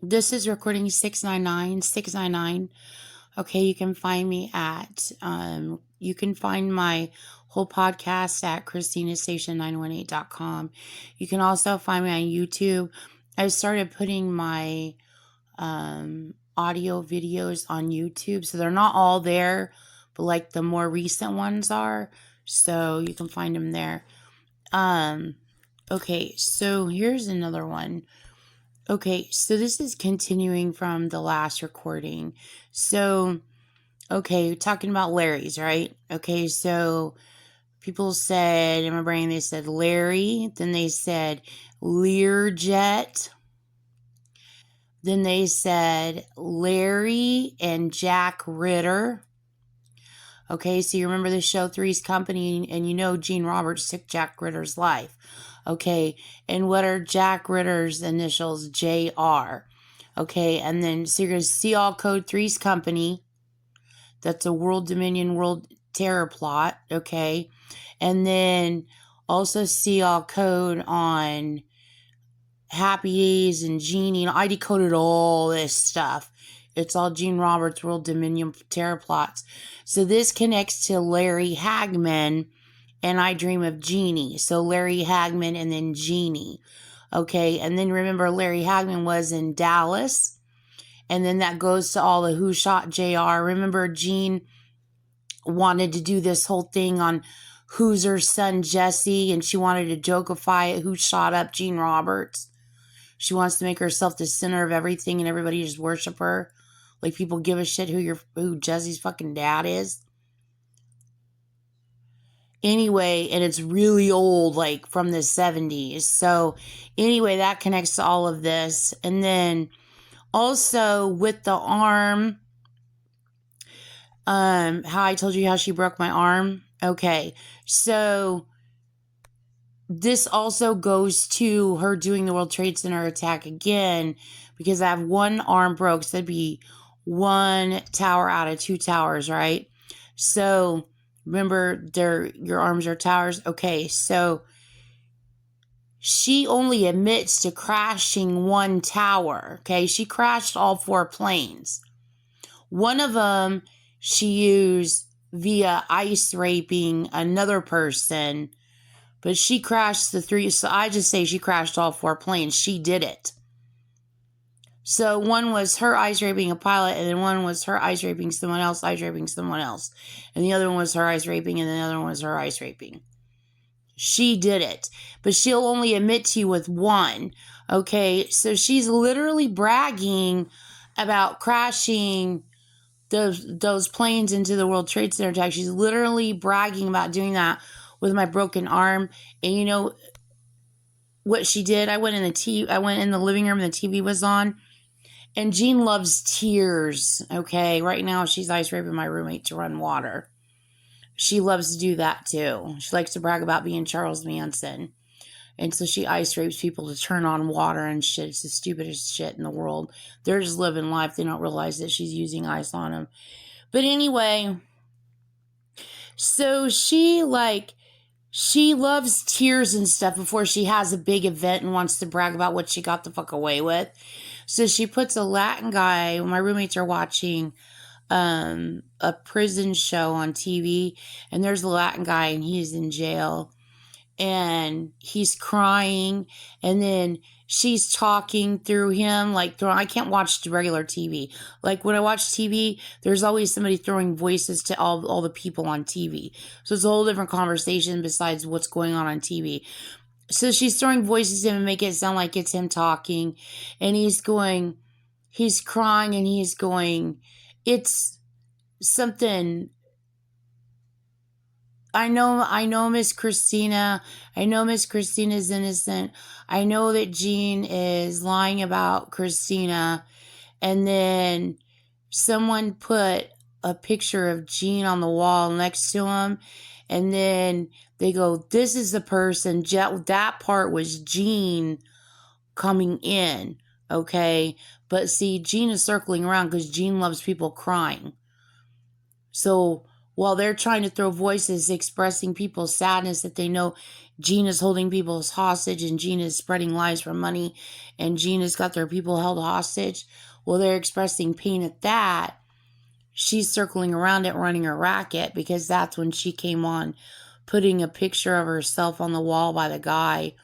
This is recording 699. Okay, you can find me at, you can find my whole podcast at ChristinaStation918.com. You can also find me on YouTube. I started putting my audio videos on YouTube, so they're not all there, but like the more recent ones are, so you can find them there. Okay, so here's another one. Okay, so this is continuing from the last recording. So, okay, talking about Larry's, right? Okay, so people said, in my brain, they said Larry, then they said Learjet, then they said Larry and Jack Ritter. Okay, so you remember the show Three's Company, and you know Gene Roberts took Jack Ritter's life. Okay, and what are Jack Ritter's initials? JR. Okay, and then so you're going to see all code Three's Company. That's a World Dominion World Terror plot. Okay, and then also see all code on Happy Days and Genie. I decoded all this stuff. It's all Gene Roberts World Dominion Terror plots. So this connects to Larry Hagman and I Dream of Jeannie. So Larry Hagman and then Jeannie. Okay, and then remember Larry Hagman was in Dallas. And then that goes to all the Who Shot JR. Remember Gene wanted to do this whole thing on who's her son Jesse, and she wanted to jokeify it, who shot up Gene Roberts. She wants to make herself the center of everything and everybody just worship her. Like people give a shit who Jesse's fucking dad is. Anyway, and it's really old, like from the 70s. So anyway, that connects to all of this. And then also with the arm, how I told you how she broke my arm. Okay, so this also goes to her doing the World Trade Center attack again, because I have one arm broke, so that'd be one tower out of two towers, right? So remember, your arms are towers. Okay, so she only admits to crashing one tower. Okay, she crashed all four planes. One of them she used via ice raping another person, but she crashed the three. So I just say she crashed all four planes. She did it. So one was her ice raping a pilot, and then one was her ice raping someone else, ice raping someone else. And the other one was her ice raping, and the other one was her ice raping. She did it, but she'll only admit to you with one. Okay, so she's literally bragging about crashing those planes into the World Trade Center attack. She's literally bragging about doing that with my broken arm. And you know what she did? I went in the living room, and the TV was on. And Jean loves tears. Okay, right now she's ice raping my roommate to run water. She loves to do that too. She likes to brag about being Charles Manson. And so she ice rapes people to turn on water and shit. It's the stupidest shit in the world. They're just living life. They don't realize that she's using ice on them. But anyway, so she loves tears and stuff before she has a big event and wants to brag about what she got the fuck away with. So she puts a Latin guy, my roommates are watching a prison show on TV, and there's a Latin guy and he's in jail and he's crying, and then she's talking through him, I can't watch the regular TV. Like when I watch TV, there's always somebody throwing voices to all the people on TV. So it's a whole different conversation besides what's going on TV. So she's throwing voices to him and make it sound like it's him talking, and he's crying and he's going, it's something. I know Miss Christina. I know Miss Christina's innocent. I know that Gene is lying about Christina. And then someone put a picture of Gene on the wall next to him. And then they go, this is the person. That part was Gene coming in. Okay. But see, Gene is circling around because Gene loves people crying. So while they're trying to throw voices expressing people's sadness that they know Gina's holding people hostage and Gina's spreading lies for money and Gina's got their people held hostage. While they're expressing pain at that, she's circling around it, running her racket, because that's when she came on, putting a picture of herself on the wall by the guy,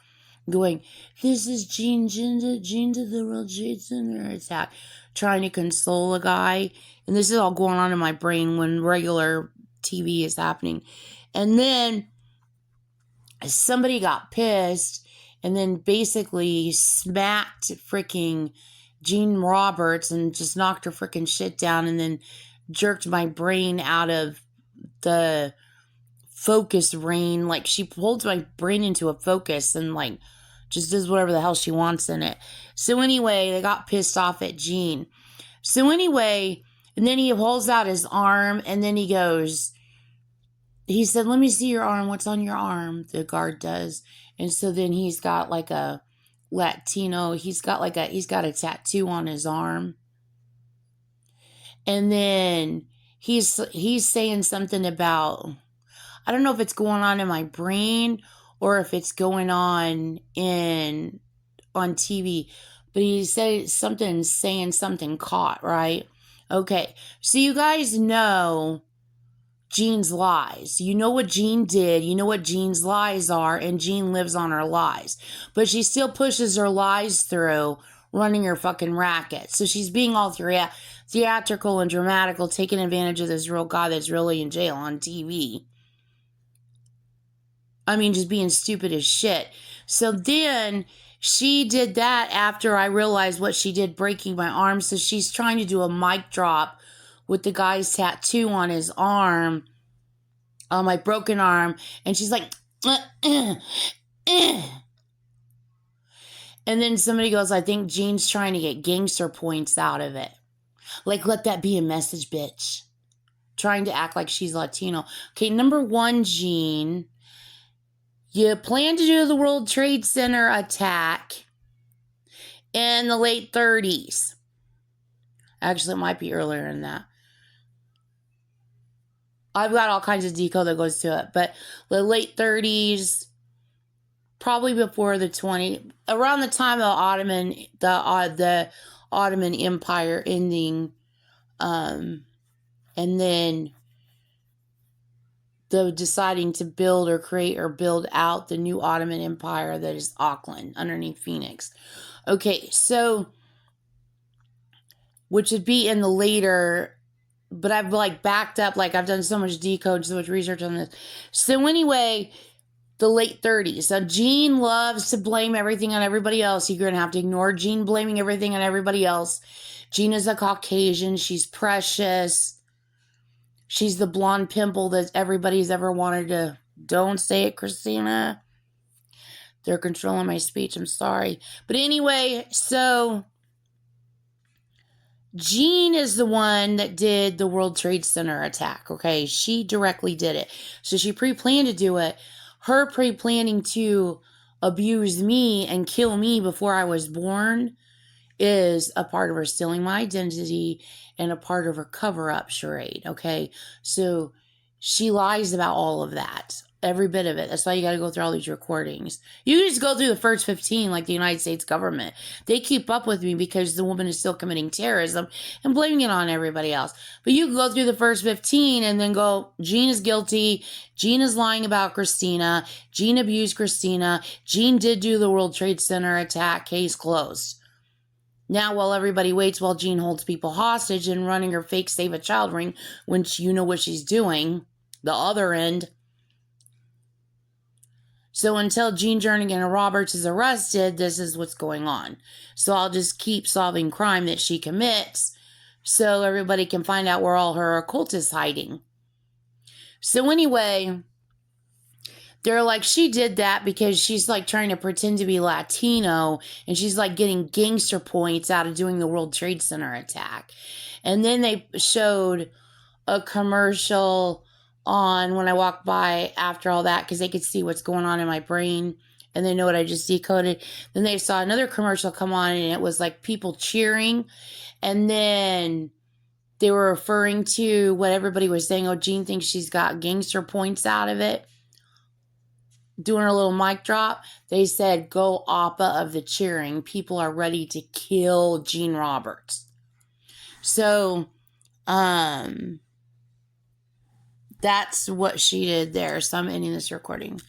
going, "This is Gina to the World Trade Center attack," trying to console a guy. And this is all going on in my brain when regular TV is happening. And then somebody got pissed and then basically smacked freaking Jean Roberts and just knocked her freaking shit down and then jerked my brain out of the focus rain. Like, she holds my brain into a focus and like just does whatever the hell she wants in it. So anyway, they got pissed off at Jean. So anyway, and then he holds out his arm and then he goes, he said, "Let me see your arm. What's on your arm?" The guard does. And so then he's got like a Latino, he's got a tattoo on his arm. And then he's saying something about, I don't know if it's going on in my brain or if it's going on TV, but he said something, saying something caught, right? Okay, so you guys know Jean's lies. You know what Jean did. You know what Jean's lies are, and Jean lives on her lies. But she still pushes her lies through, running her fucking racket. So she's being all theatrical and dramatical, taking advantage of this real guy that's really in jail on TV. I mean, just being stupid as shit. So then she did that after I realized what she did, breaking my arm. So she's trying to do a mic drop with the guy's tattoo on his arm, on my broken arm. And she's like, And then somebody goes, "I think Jean's trying to get gangster points out of it." Like, let that be a message, bitch. Trying to act like she's Latino. Okay, number one, Jean, you plan to do the World Trade Center attack in the late 30s. Actually, it might be earlier than that. I've got all kinds of decode that goes to it, but the late 30s, probably before around the time of the Ottoman Empire ending, and then the deciding to build or create or build out the new Ottoman Empire that is Auckland underneath Phoenix. Okay, so which would be in the later, but I've like backed up, like I've done so much decode, so much research on this. So anyway, the late 30s. So Jean loves to blame everything on everybody else. You're going to have to ignore Jean blaming everything on everybody else. Jean is a Caucasian. She's precious. She's the blonde pimple that everybody's ever wanted to. Don't say it, Christina. They're controlling my speech. I'm sorry. But anyway, so Jean is the one that did the World Trade Center attack, okay? She directly did it. So she pre-planned to do it. Her pre-planning to abuse me and kill me before I was born is a part of her stealing my identity and a part of her cover-up charade, okay? So she lies about all of that. Every bit of it. That's why you got to go through all these recordings. You just go through the first 15 like the United States government. They keep up with me because the woman is still committing terrorism and blaming it on everybody else. But you can go through the first 15 and then go, Jean is guilty. Jean is lying about Christina. Jean abused Christina. Jean did do the World Trade Center attack. Case closed. Now, while everybody waits while Jean holds people hostage and running her fake Save a Child ring, when you know what she's doing, the other end. So until Jean Jernigan Roberts is arrested, this is what's going on. So I'll just keep solving crime that she commits so everybody can find out where all her occultists hiding. So anyway, they're like, she did that because she's like trying to pretend to be Latino and she's like getting gangster points out of doing the World Trade Center attack. And then they showed a commercial on when I walked by after all that because they could see what's going on in my brain and they know what I just decoded. Then they saw another commercial come on and it was like people cheering. And then they were referring to what everybody was saying. Oh, Jean thinks she's got gangster points out of it. Doing her little mic drop. They said, go Appa of the cheering. People are ready to kill Jean Roberts. So, that's what she did there. So I'm ending this recording.